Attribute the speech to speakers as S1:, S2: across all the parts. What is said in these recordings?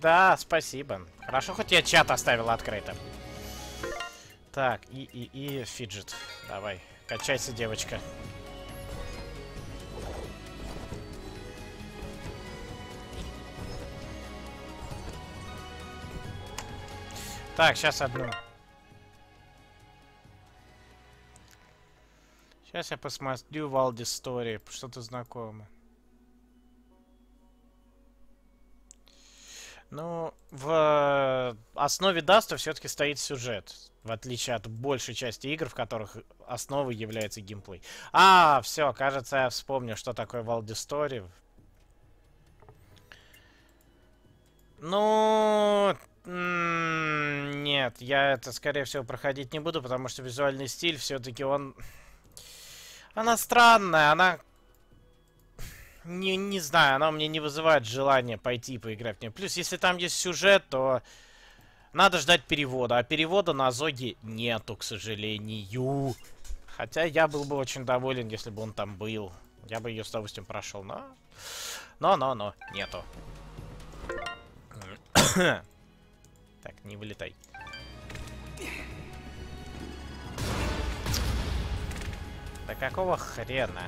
S1: Да, спасибо. Хорошо, хоть я чат оставил открытым. Так, и фиджет. Давай, качайся, девочка. Так, сейчас одну. Сейчас я посмотрю Валди Story. Что-то знакомое. Ну, в основе Даста все-таки стоит сюжет. В отличие от большей части игр, в которых основой является геймплей. А, все, кажется, я вспомнил, что такое Валди Story. Ну... Нет, я это, скорее всего, проходить не буду, потому что визуальный стиль все-таки он... Она странная, она... Не знаю, она у меня не вызывает желания пойти поиграть в нее. Плюс, если там есть сюжет, то надо ждать перевода. А перевода на Зоге нету, к сожалению. Хотя я был бы очень доволен, если бы он там был. Я бы ее с удовольствием прошел, но... Но, нету. Так, не вылетай. Да какого хрена?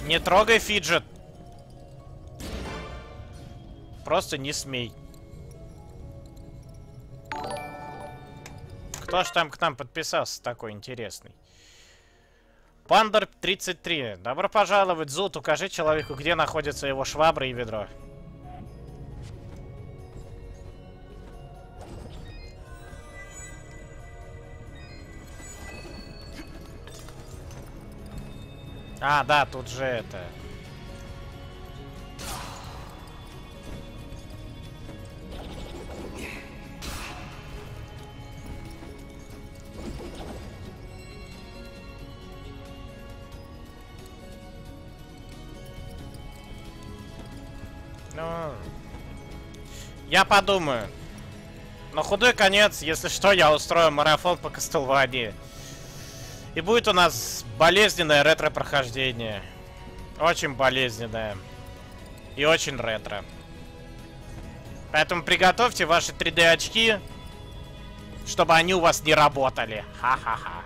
S1: Не трогай фиджет. Просто не смей. Кто ж там к нам подписался такой интересный? Пандер 33. Добро пожаловать, Зут. Укажи человеку, где находятся его швабра и ведро. А, да, тут же это... Ну... Я подумаю. На худой конец, если что, я устрою марафон по Castlevania. И будет у нас болезненное ретро-прохождение. Очень болезненное. И очень ретро. Поэтому приготовьте ваши 3D-очки, чтобы они у вас не работали. Ха-ха-ха.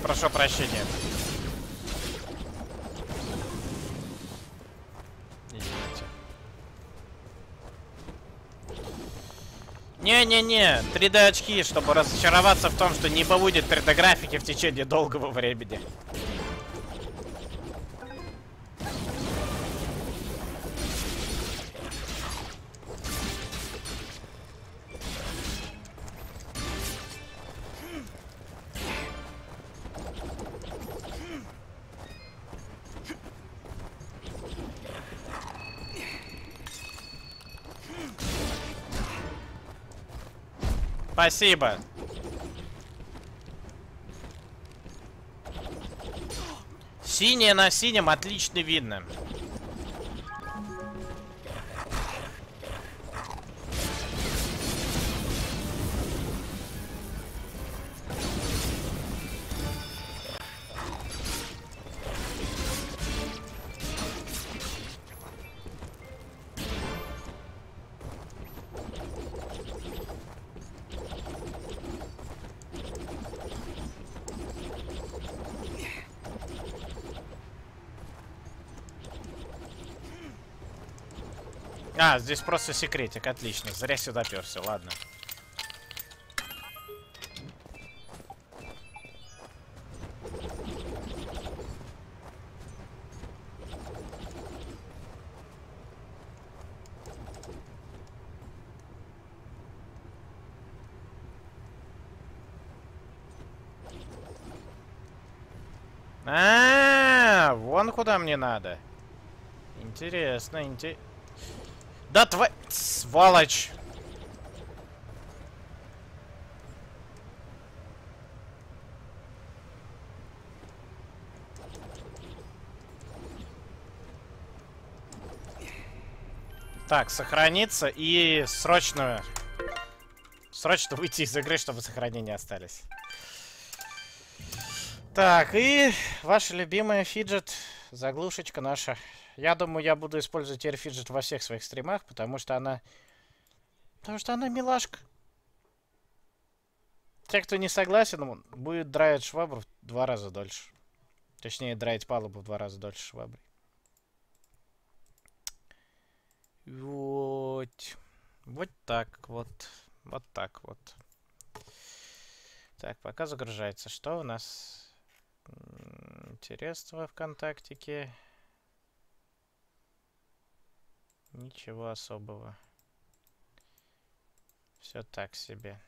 S1: Прошу прощения. Извините. Не-не-не, 3D очки, чтобы разочароваться в том, что не будет 3D графики в течение долгого времени. Спасибо. Синее на синем отлично видно. А, здесь просто секретик, отлично. Зря сюда перся, ладно. Вон куда мне надо. Интересно, Да твой... Сволочь! Так, сохраниться и срочно выйти из игры, чтобы сохранения остались. Так, и ваша любимая фиджет, заглушечка наша. Я думаю, я буду использовать теперь фиджет во всех своих стримах, потому что она милашка. Те, кто не согласен, будет драить швабру в 2 раза дольше. Точнее, драить палубу в 2 раза дольше швабры. Вот. Вот так вот. Вот так вот. Так, пока загружается. Что у нас? Интересного ВКонтактике. Ничего особого. Все так себе.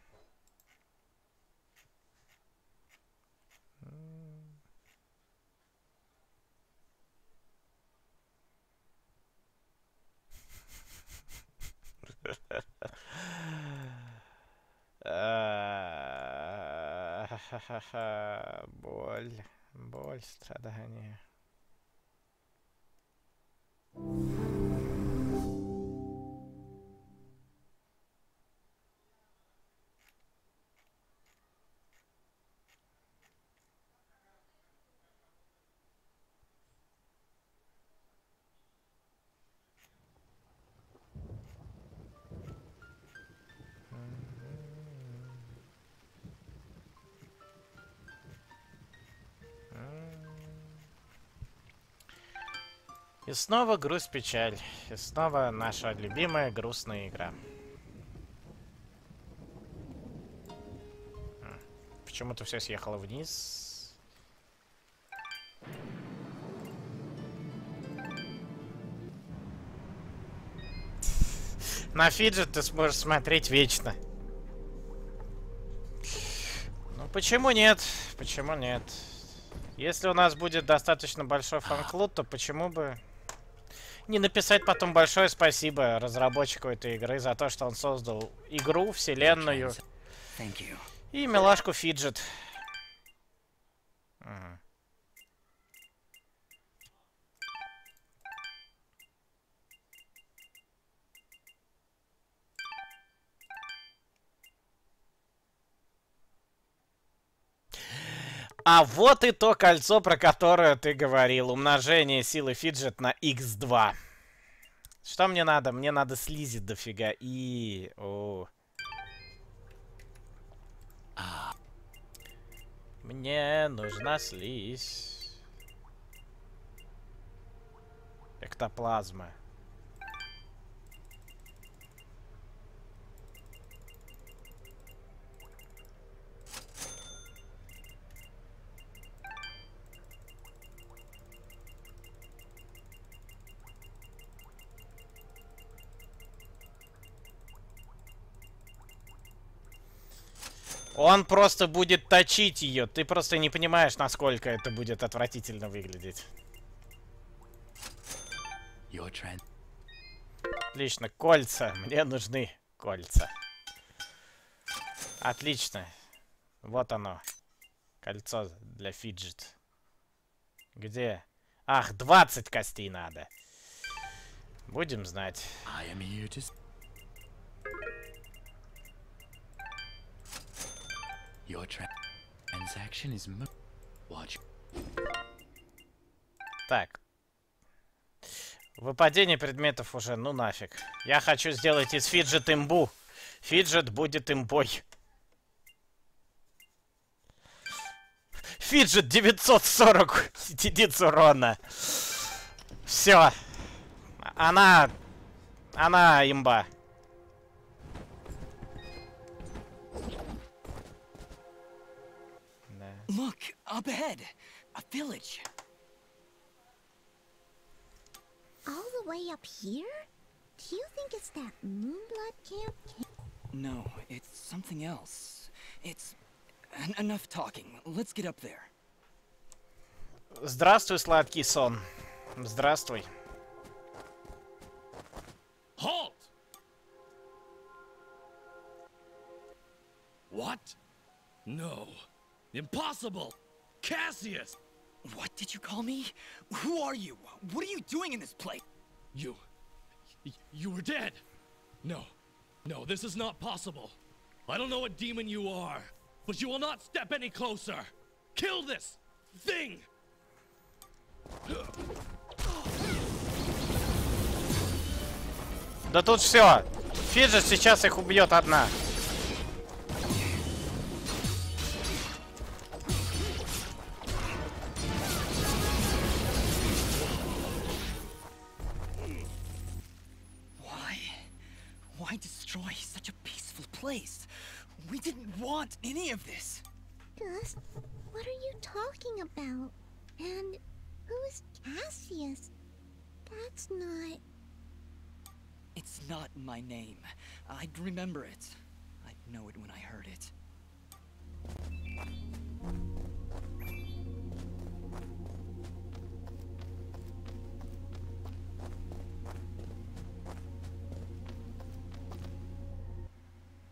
S1: Боль. Боль, страдания. И снова грусть, печаль. И снова наша любимая грустная игра. Почему-то все съехало вниз. На фиджет ты сможешь смотреть вечно. Ну почему нет? Почему нет? Если у нас будет достаточно большой фан-клуб, то почему бы не написать потом большое спасибо разработчику этой игры за то, что он создал игру, вселенную и милашку фиджет. А вот и то кольцо, про которое ты говорил. Умножение силы фиджет на x2. Что мне надо? Мне надо слизить дофига. И... О. Мне нужна слизь. Эктоплазма. Он просто будет точить ее. Ты просто не понимаешь, насколько это будет отвратительно выглядеть. Отлично, кольца. Мне нужны кольца. Отлично. Вот оно. Кольцо для фиджет. Где? Ах, 20 костей надо. Будем знать.
S2: Your transaction is watch.
S1: Так. Выпадение предметов уже, ну нафиг. Я хочу сделать из фиджет имбу. Фиджет будет имбой. Фиджет 940 единиц урона. Все. Она Она имба. Да.
S2: Look, up ahead. A village.
S3: All the way up here? Do you think it's that Moonblood camp?
S2: No, it's something else. It's... enough talking. Let's get up there.
S1: Здравствуй, сладкий сон. Здравствуй.
S4: Halt! What? No. Impossible! Cassius!
S2: What did you call me? Who are you? What are you doing in this place?
S4: You were dead! No. No, this is not possible. I don't know what demon you are, but you will not step any closer! Kill this thing!
S1: Да тут все. Фиджет сейчас их убьет одна.
S2: Why destroy such a peaceful place? We didn't want any of this.
S3: Dust, what are you talking about? And who is Cassius? That's not...
S2: It's not my name. I'd remember it. I'd know it when I heard it.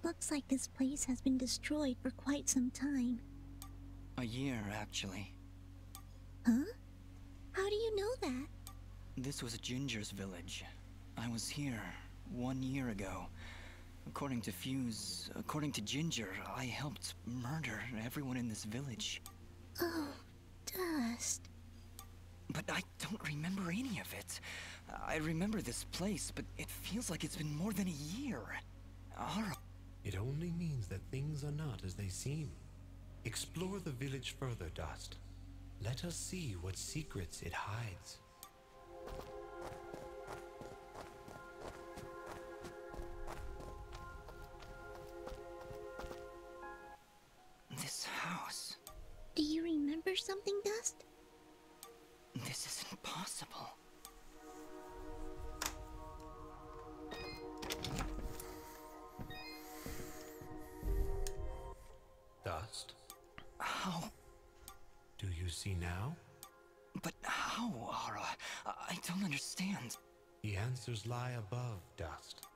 S3: Looks like this place has been destroyed for quite some time.
S2: A year, actually.
S3: Huh? How do you know that?
S2: This was Ginger's village. I was here 1 year ago. According to Fuse, according to Ginger, I helped murder everyone in this village.
S3: Oh, Dust.
S2: But I don't remember any of it. I remember this place, but it feels like it's been more than a year.
S5: It only means that things are not as they seem. Explore the village further, Dust. Let us see what secrets it hides.
S2: This house.
S3: Do you remember something, Dust?
S2: This isn't possible.
S5: Dust,
S2: How?
S5: do you see now?
S2: But how, Ara? I don't understand.
S5: The answers lie above, Dust.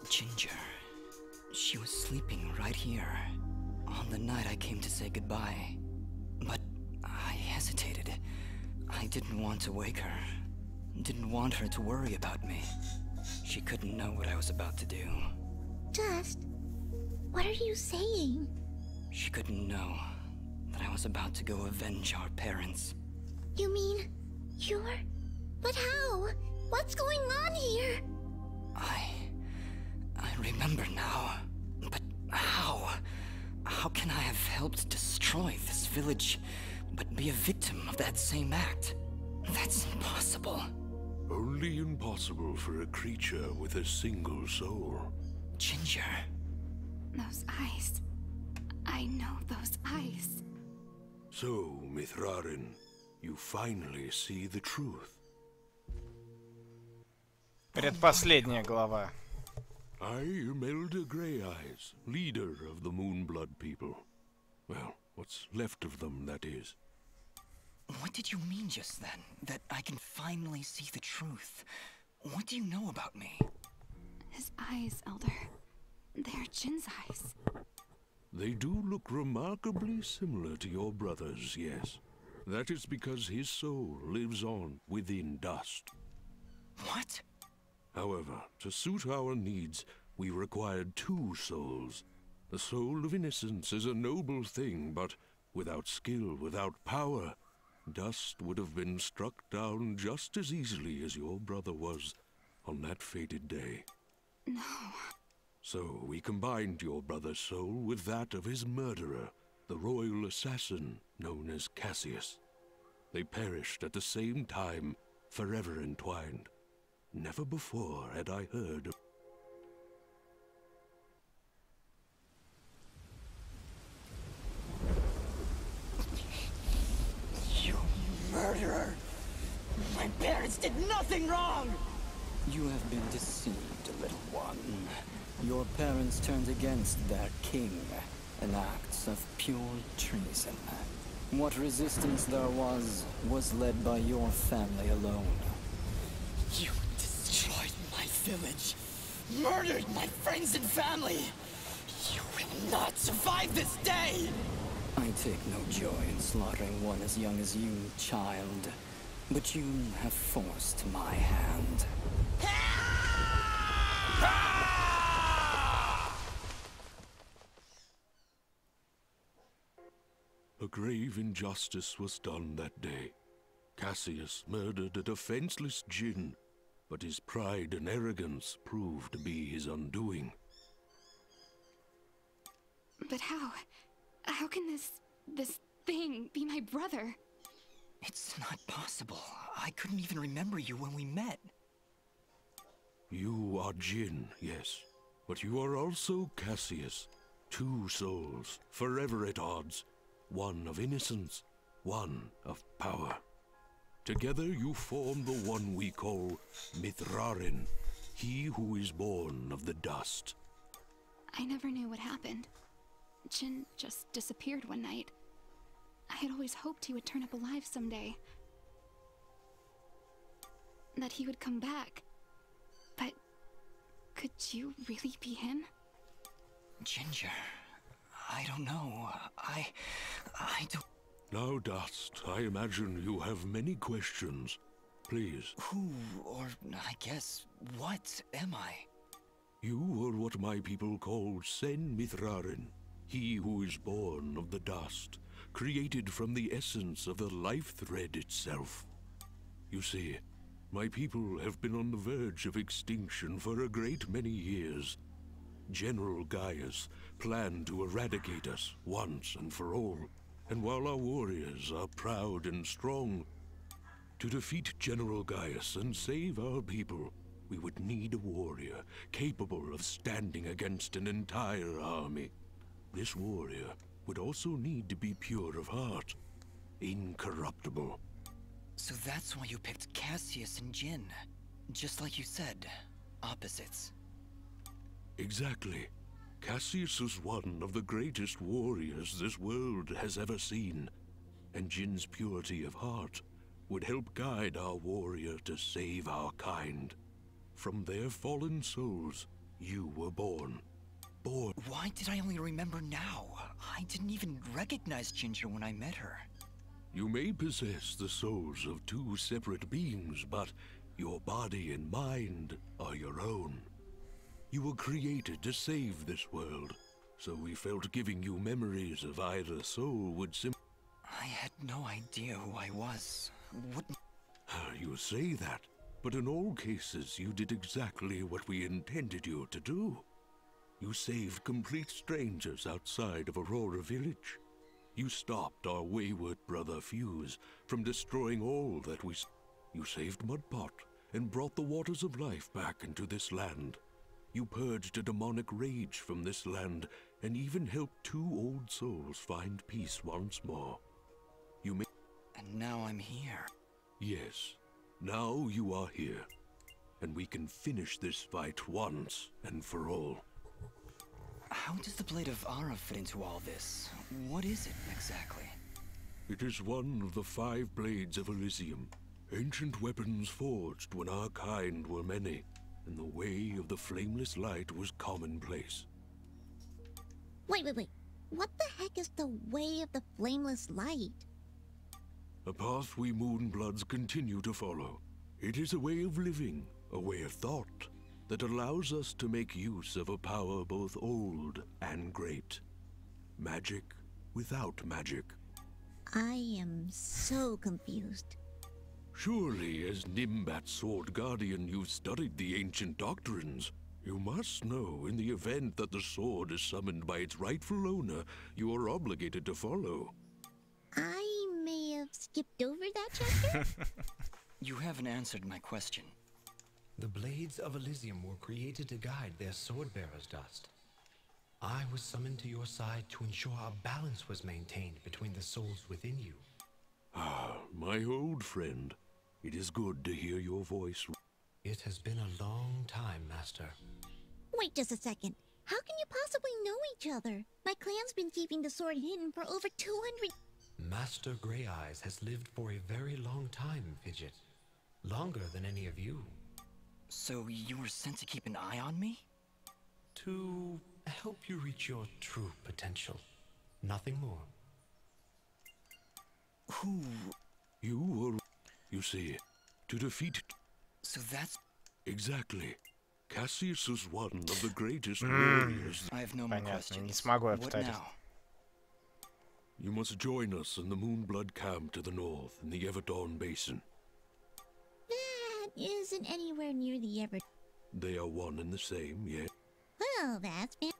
S2: Ginger. She was sleeping right here. On the night I came to say goodbye. But I hesitated. I didn't want to wake her. Didn't want her to worry about me. She couldn't know what I was about to do.
S3: Dust, what are you saying?
S2: She couldn't know that I was about to go avenge our parents.
S3: You mean you're... But how? What's going on here?
S2: I remember now. But how? How can I have helped destroy this village, but be a victim of that same act? That's impossible.
S6: Only impossible for a creature with a single soul.
S2: Ginger.
S7: Those eyes. I know those eyes.
S6: So, Mithrarin, you finally see the truth.
S1: Предпоследняя глава.
S6: I am Elder Grey Eyes, leader of the Moonblood people. Well, what's left of them, that is.
S2: What did you mean just then? That I can finally see the truth? What do you know about me?
S7: His eyes, Elder. They're Jin's eyes.
S6: They do look remarkably similar to your brother's, yes. That is because his soul lives on within Dust.
S2: What?
S6: However, to suit our needs, we required 2 souls. The soul of innocence is a noble thing, but without skill, without power, Dust would have been struck down just as easily as your brother was on that fated day.
S7: No.
S6: So we combined your brother's soul with that of his murderer, the royal assassin known as Cassius. They perished at the same time, forever entwined. Never before had I heard of...
S2: You murderer! My parents did nothing wrong! You have been deceived, little one. Your parents turned against their king, an act of pure treason. What resistance there was led by your family alone. You destroyed my village, murdered my friends and family. You will not survive this day! I take no joy in slaughtering one as young as you, child. But you have forced my hand.
S6: A grave injustice was done that day. Cassius murdered a defenseless djinn, but his pride and arrogance proved to be his undoing.
S7: But how? How can this thing be my brother?
S2: It's not possible. I couldn't even remember you when we met.
S6: You are Jinn, yes, but you are also Cassius. Two souls, forever at odds. One of innocence, one of power. Together you form the one we call Mithrarin, he who is born of the dust.
S7: I never knew what happened. Jin just disappeared one night. I had always hoped he would turn up alive someday. That he would come back. But could you really be him?
S2: Ginger, I don't know. I don't...
S6: Now, Dust, I imagine you have many questions. Please.
S2: Who, or I guess, what am I?
S6: You are what my people call Sen Mithrarin, he who is born of the dust, created from the essence of the life thread itself. You see, my people have been on the verge of extinction for a great many years. General Gaius planned to eradicate us once and for all, and while our warriors are proud and strong, to defeat General Gaius and save our people, we would need a warrior capable of standing against an entire army. This warrior would also need to be pure of heart, incorruptible.
S2: So that's why you picked Cassius and Jin. Just like you said, opposites.
S6: Exactly. Cassius was one of the greatest warriors this world has ever seen, and Jin's purity of heart would help guide our warrior to save our kind. From their fallen souls, you were born.
S2: Why did I only remember now? I didn't even recognize Ginger when I met her.
S6: You may possess the souls of two separate beings, but your body and mind are your own. You were created to save this world, so we felt giving you memories of either soul would
S2: I had no idea who I was. What?
S6: You say that, but in all cases you did exactly what we intended you to do. You saved complete strangers outside of Aurora Village. You stopped our wayward brother Fuse from destroying all that we... You saved Mudpot and brought the waters of life back into this land. You purged a demonic rage from this land and even helped two old souls find peace once more. You may...
S2: And now I'm here.
S6: Yes, now you are here. And we can finish this fight once and for all.
S2: How does the Blade of Ara fit into all this? What is it exactly?
S6: It is one of the 5 blades of Elysium. Ancient weapons forged when our kind were many, and the way of the flameless light was commonplace.
S3: Wait. What the heck is the way of the flameless light?
S6: A path we Moonbloods continue to follow. It is a way of living, a way of thought, that allows us to make use of a power both old and great. Magic without magic.
S3: I am so confused.
S6: Surely, as Nimbat's Sword Guardian, you've studied the ancient doctrines. You must know, in the event that the sword is summoned by its rightful owner, you are obligated to follow.
S3: I may have skipped over that chapter.
S2: You haven't answered my question.
S5: The blades of Elysium were created to guide their sword-bearers, Dust. I was summoned to your side to ensure a balance was maintained between the souls within you.
S6: Ah, my old friend. It is good to hear your voice.
S5: It has been a long time, Master.
S3: Wait just a second. How can you possibly know each other? My clan's been keeping the sword hidden for over 200...
S5: Master Grey Eyes has lived for a very long time, Fidget. Longer than any of you.
S2: So you were sent to keep an eye on me?
S5: To help you reach your true potential. Nothing more.
S2: Who?
S6: You were... You see, to defeat...
S2: So that's...
S6: Exactly. Cassius is one of the greatest warriors.
S2: I have no more
S1: Понятно,
S2: questions.
S1: не смогу я
S2: What
S1: повторить.
S2: now?
S6: You must join us in the Moonblood camp to the north in the Everdawn Basin.
S3: That isn't anywhere near the ever...
S6: They are one and the same, yes?
S3: Well, that's been...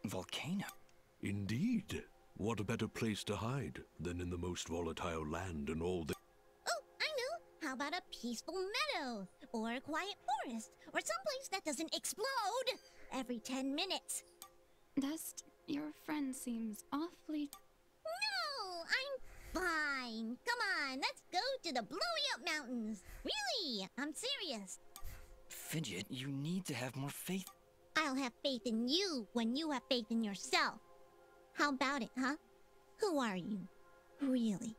S2: Volcano?
S6: Indeed. What a better place to hide than in the most volatile land in all the...
S3: Oh, I know! How about a peaceful meadow? Or a quiet forest? Or someplace that doesn't explode every 10 minutes?
S7: Dust, your friend seems awfully...
S3: No! I'm fine! Come on, let's go to the blowy-up mountains! Really! I'm serious!
S2: Fidget, you need to have more faith.
S3: I'll have faith in you when you have faith in yourself. How about it, huh? Who are you? Really?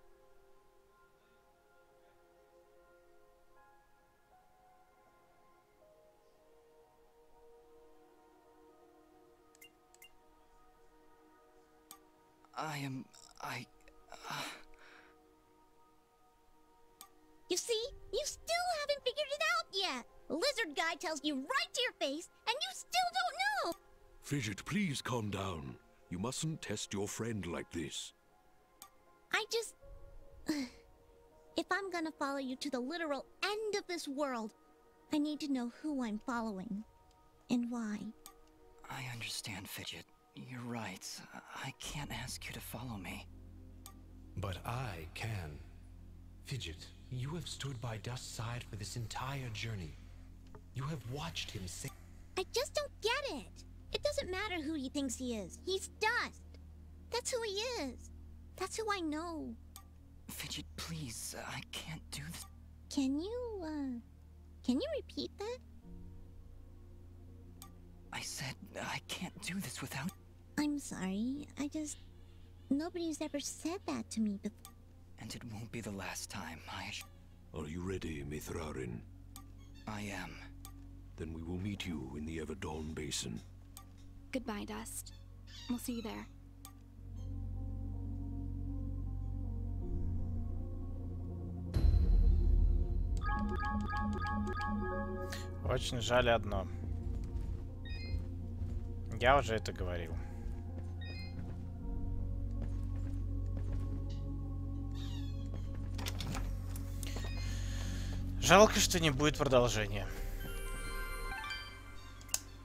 S3: You see? You still haven't figured it out yet! Lizard guy tells you right to your face, and you still don't know!
S6: Fidget, please calm down. You mustn't test your friend like this.
S3: I just... If I'm gonna follow you to the literal end of this world, I need to know who I'm following. And why.
S2: I understand, Fidget. You're right. I can't ask you to follow me.
S5: But I can. Fidget, you have stood by Dust's side for this entire journey. You have watched him say...
S3: I just don't get it. It doesn't matter who he thinks he is. He's Dust. That's who he is. That's who I know.
S2: Fidget, please. I can't do this.
S3: Can you repeat that?
S2: I said I can't do this without...
S3: I'm sorry. Nobody's ever said that to me before.
S2: And it won't be the last time,
S6: Are you ready, Mithrarin?
S2: I am.
S6: Then we will meet you in the Everdawn Basin.
S7: Goodbye, Dust. We'll see you there.
S1: Очень жаль одно. Я уже это говорил. Жалко, что не будет продолжения.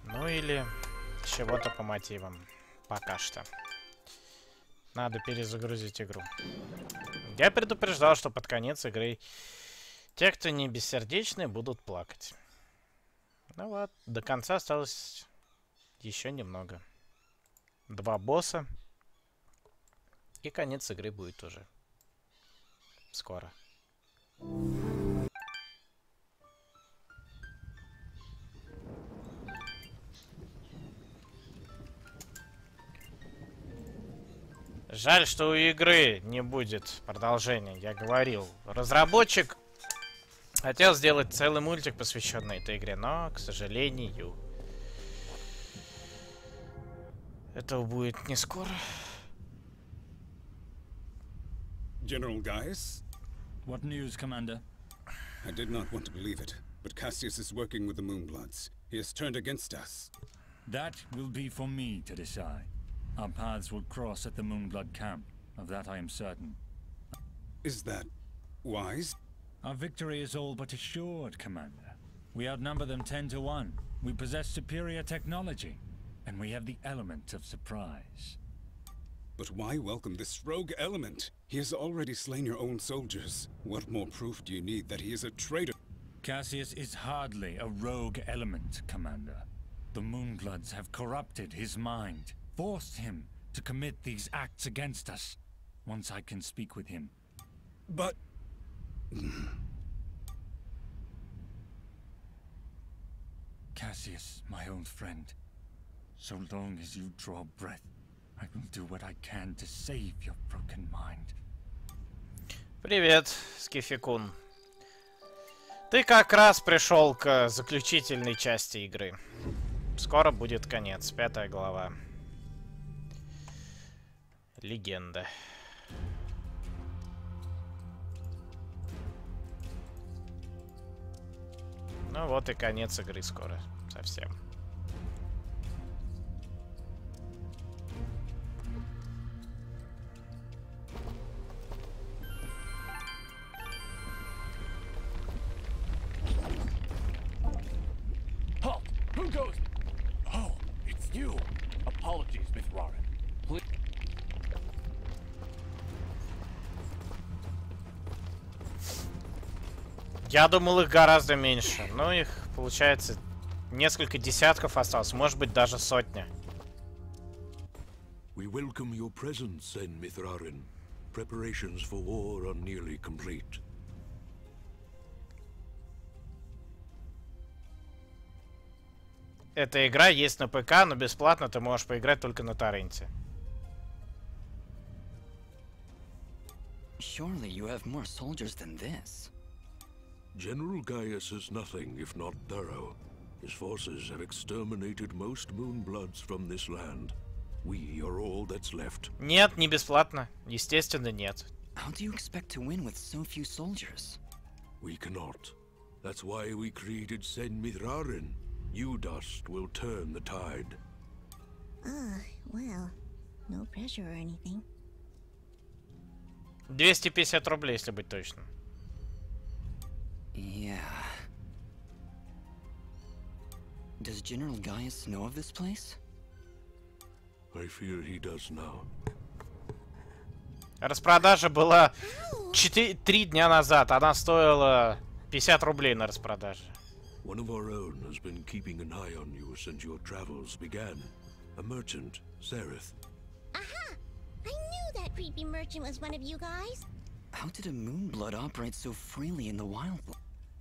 S1: Ну или чего-то по мотивам. Пока что. Надо перезагрузить игру. Я предупреждал, что под конец игры те, кто не бессердечные, будут плакать. Ну вот, до конца осталось еще немного. 2 босса. И конец игры будет уже скоро. Жаль, что у игры не будет продолжения. Я говорил, разработчик хотел сделать целый мультик, посвященный этой игре, но, к сожалению, этого будет не скоро.
S8: General Gaius?
S9: What news, Commander?
S8: I did not want to believe it, but Cassius is working with the Moonbloods. He has turned against us.
S9: That will be for me to decide. Our paths will cross at the Moonblood camp. Of that I am certain.
S8: Is that wise?
S9: Our victory is all but assured, Commander. We outnumber them 10 to 1. We possess superior technology, and we have the element of surprise.
S8: But why welcome this rogue element? He has already slain your own soldiers. What more proof do you need that he is a traitor?
S9: Cassius is hardly a rogue element, Commander. The Moonbloods have corrupted his mind, forced him to commit these acts against us. Once I can speak with him.
S8: But...
S9: Cassius, my old friend, so long as you draw breath, I will do what I can to save your broken mind.
S1: Привет, Скификун. Ты как раз пришел к заключительной части игры. Скоро будет конец, 5 глава. Легенда. Ну вот и конец игры скоро. Совсем.
S10: Halt! Who goes? Oh, it's you. Apologies, Miss Warren. Please.
S1: Я думал, их гораздо меньше. Ну, их, получается, несколько десятков осталось. Может быть, даже сотня.
S6: We welcome your presence, Sen Mithrarin. Preparations for war are nearly complete.
S1: Эта игра есть на ПК, но бесплатно ты можешь поиграть только на торренте.
S2: Surely you have more soldiers than this.
S6: General Gaius is nothing if not thorough. His forces have exterminated most Moonbloods from this land. We are all that's left.
S1: Нет, не бесплатно. Естественно, нет.
S2: How do you expect to win with so few soldiers?
S6: We cannot. That's why we created Sen Mithrarin. You, Dust, will turn the tide.
S3: Well, no pressure or anything.
S1: 250 рублей, если быть точным.
S2: Yeah. Does General Gaius know of this place?
S6: I fear he does now.
S1: Распродажа была 3 дня назад. Она стоила 50 рублей на распродаже.
S6: One of our own has been keeping an eye on you since your travels began. A merchant, Sereth.
S3: Aha! I knew that creepy merchant was one of you guys.
S2: How did a Moonblood operate so freely in the wild?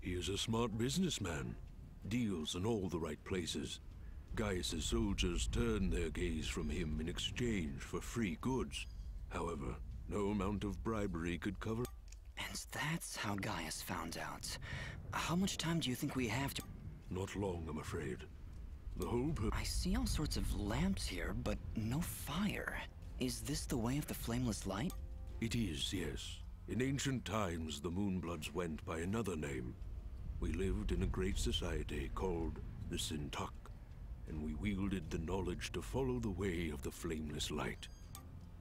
S6: He is a smart businessman. Deals in all the right places. Gaius' soldiers turn their gaze from him in exchange for free goods. However, no amount of bribery could cover.
S2: And that's how Gaius found out. How much time do you think we have to...
S6: Not long, I'm afraid. The whole
S2: I see all sorts of lamps here, but no fire. Is this the way of the flameless light?
S6: It is, yes. In ancient times, the Moonbloods went by another name. We lived in a great society called the Septic, and we wielded the knowledge to follow the way of the flameless light.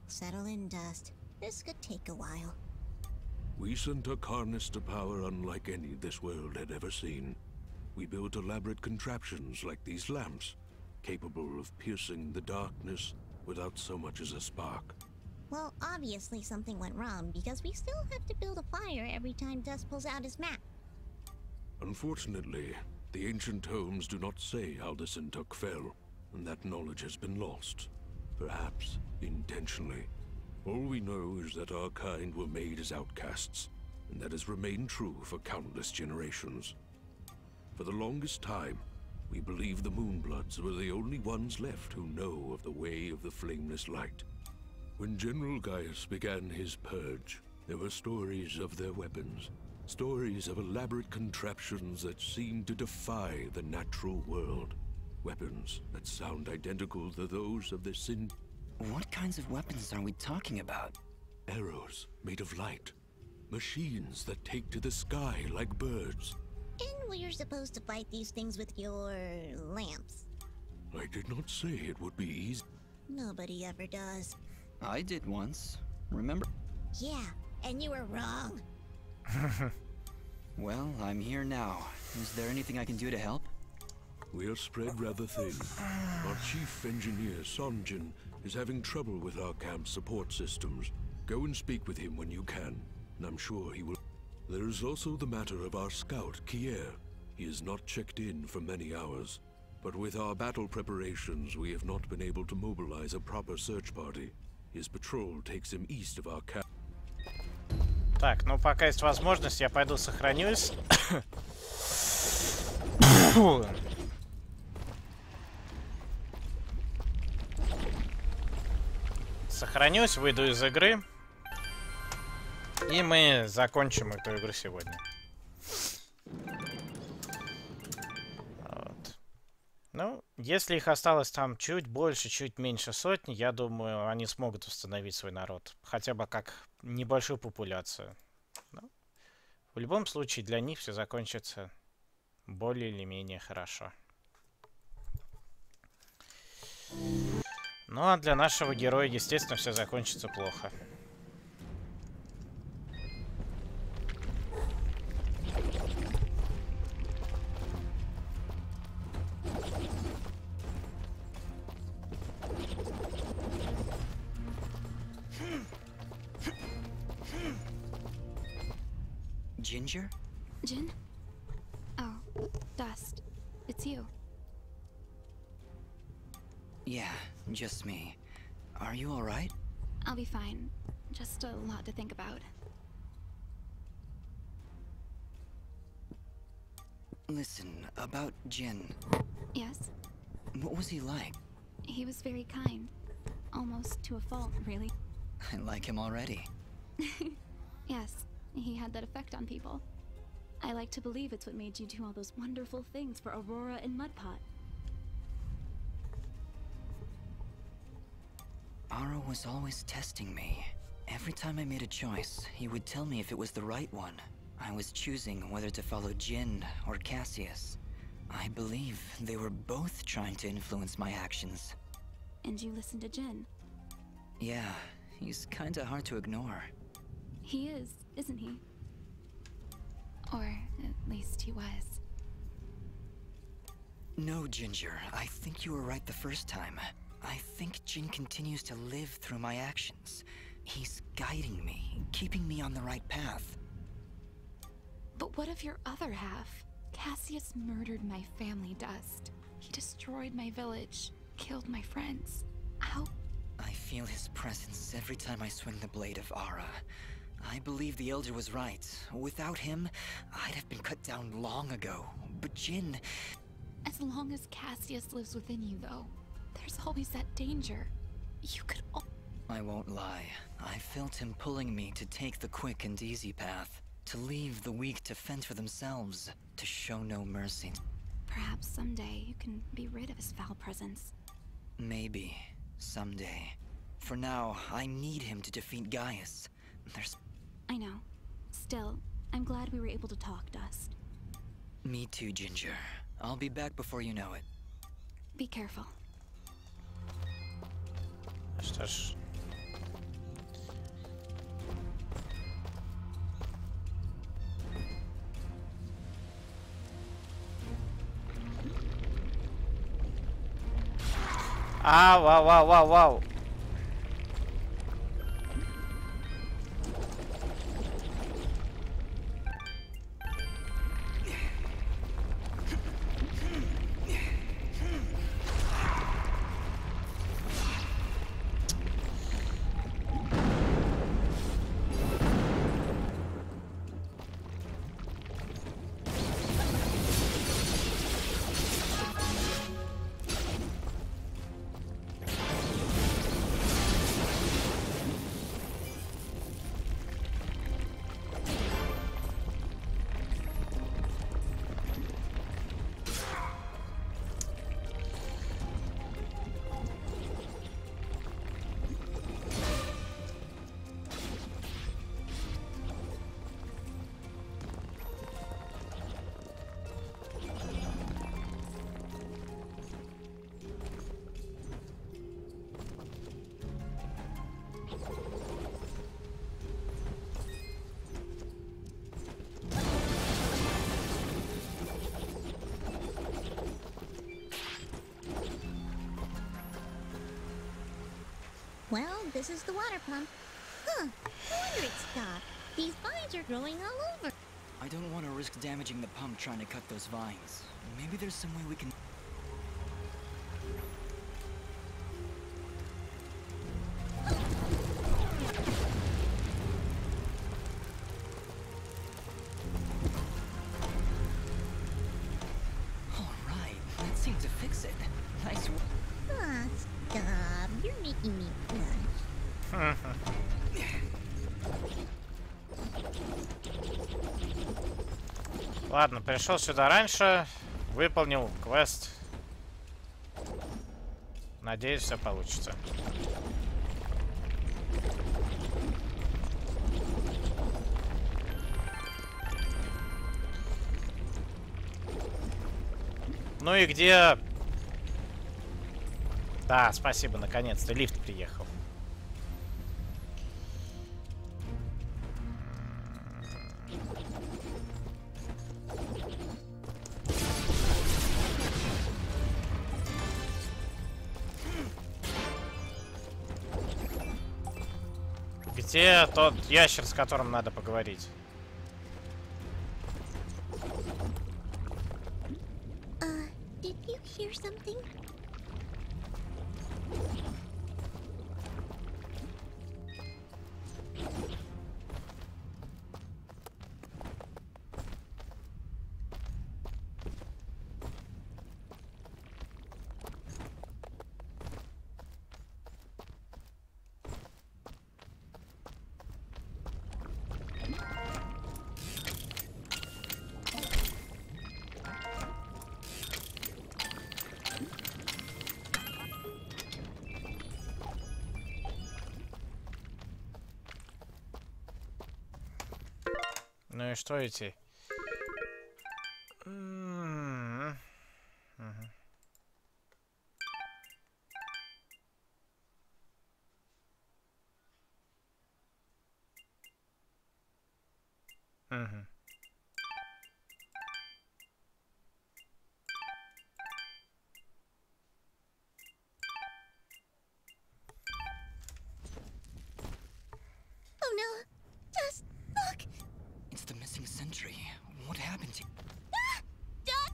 S3: Settle in, Dust. This could take a while.
S6: We sent a harness to power unlike any this world had ever seen. We built elaborate contraptions like these lamps, capable of piercing the darkness without so much as a spark.
S3: Well, obviously something went wrong, because we still have to build a fire every time Dust pulls out his map.
S6: Unfortunately, the ancient tomes do not say how the Septic fell, and that knowledge has been lost. Perhaps intentionally. All we know is that our kind were made as outcasts, and that has remained true for countless generations. For the longest time, we believed the Moonbloods were the only ones left who know of the way of the flameless light. When General Gaius began his purge, there were stories of their weapons, stories of elaborate contraptions that seemed to defy the natural world. Weapons that sound identical to those of the Sin.
S2: What kinds of weapons are we talking about?
S6: Arrows made of light. Machines that take to the sky like birds.
S3: And we're supposed to fight these things with your lamps.
S6: I did not say it would be easy.
S3: Nobody ever does.
S2: I did once. Remember?
S3: Yeah, and you were wrong.
S2: Well, I'm here now. Is there anything I can do to help?
S6: We are spread rather thin. Our chief engineer, Sonjin, is having trouble with our camp's support systems. Go and speak with him when you can, and I'm sure he will. There is also the matter of our scout, Kier. He has not checked in for many hours. But with our battle preparations, we have not been able to mobilize a proper search party. His patrol takes him east of our camp.
S1: Так, ну пока есть возможность, я пойду сохранюсь. Сохранюсь, выйду из игры. И мы закончим эту игру сегодня. Вот. Ну, если их осталось там чуть больше, чуть меньше сотни, я думаю, они смогут восстановить свой народ. Хотя бы как небольшую популяцию. Но в любом случае, для них все закончится более или менее хорошо. Ну, а для нашего героя, естественно, все закончится плохо.
S2: Ginger?
S7: Jin? Oh, Dust. It's you.
S2: Yeah, just me. Are you alright?
S7: I'll be fine. Just a lot to think about.
S2: Listen, about Jin.
S7: Yes?
S2: What was he like?
S7: He was very kind. Almost to a fault, really.
S2: I like him already.
S7: Yes, he had that effect on people. I like to believe it's what made you do all those wonderful things for Aurora and Mudpot.
S2: Aro was always testing me. Every time I made a choice, he would tell me if it was the right one. I was choosing whether to follow Jin or Cassius. I believe they were both trying to influence my actions.
S7: And you listened to Jin?
S2: Yeah, he's kinda hard to ignore.
S7: He is, isn't he? Or at least he was.
S2: No, Ginger, I think you were right the first time. I think Jin continues to live through my actions. He's guiding me, keeping me on the right path.
S7: But what of your other half? Cassius murdered my family, Dust. He destroyed my village, killed my friends. How?
S2: I feel his presence every time I swing the blade of Ara. I believe the Elder was right. Without him, I'd have been cut down long ago. But Jin...
S7: As long as Cassius lives within you, though, there's always that danger. You could...
S2: I won't lie. I felt him pulling me to take the quick and easy path. To leave the weak to fend for themselves. To show no mercy.
S7: Perhaps someday you can be rid of his foul presence.
S2: Maybe. Someday. For now, I need him to defeat Gaius. There's...
S7: I know. Still, I'm glad we were able to talk, Dust.
S2: Me too, Ginger. I'll be back before you know it.
S7: Be careful.
S1: Что ж. Вау.
S3: Well, this is the water pump. Huh, no wonder it stopped. These vines are growing all over.
S2: I don't want to risk damaging the pump trying to cut those vines. Maybe there's some way we can... Alright, that seemed to fix it. Nice work.
S3: Ah, stop. You're making me blush.
S1: Ладно, пришел сюда раньше, выполнил квест. Надеюсь, все получится. Ну и где... Да, спасибо, наконец-то лифт приехал. Где тот ящер, с которым надо поговорить?
S3: Did you hear something?
S1: Ну и что идти?
S3: Oh no! Just look!
S2: It's the missing sentry. What happened to...
S3: Ah! Dad!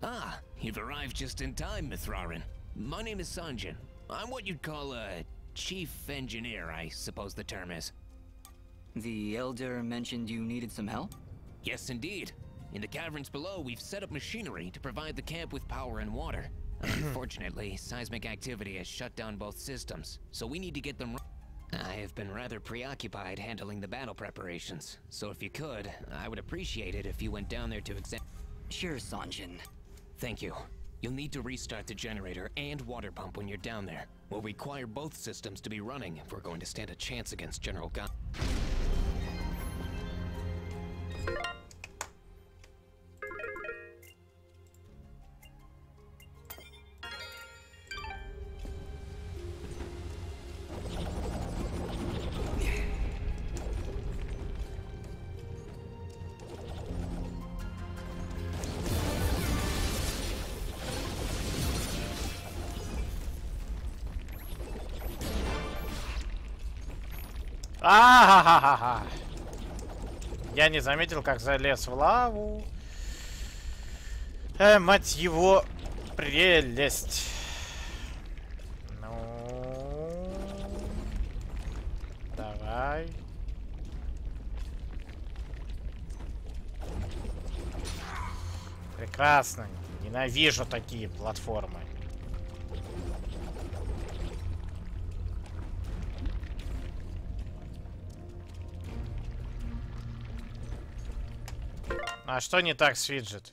S11: Ah, you've arrived just in time, Mithrarin. My name is Sanjin. I'm what you'd call a chief engineer, I suppose the term is.
S2: The Elder mentioned you needed some help?
S11: Yes, indeed. In the caverns below, we've set up machinery to provide the camp with power and water. Unfortunately, seismic activity has shut down both systems, so we need to get them. I have been rather preoccupied handling the battle preparations, so if you could, I would appreciate it if you went down there to examine.
S2: Sure, Sanjin.
S11: Thank you. You'll need to restart the generator and water pump when you're down there. We'll require both systems to be running if we're going to stand a chance against General Gun.
S1: А-ха-ха-ха-ха. Я не заметил, как залез в лаву. Мать его, прелесть. Ну, давай. Прекрасно. Ненавижу такие платформы. А что не так с виджет?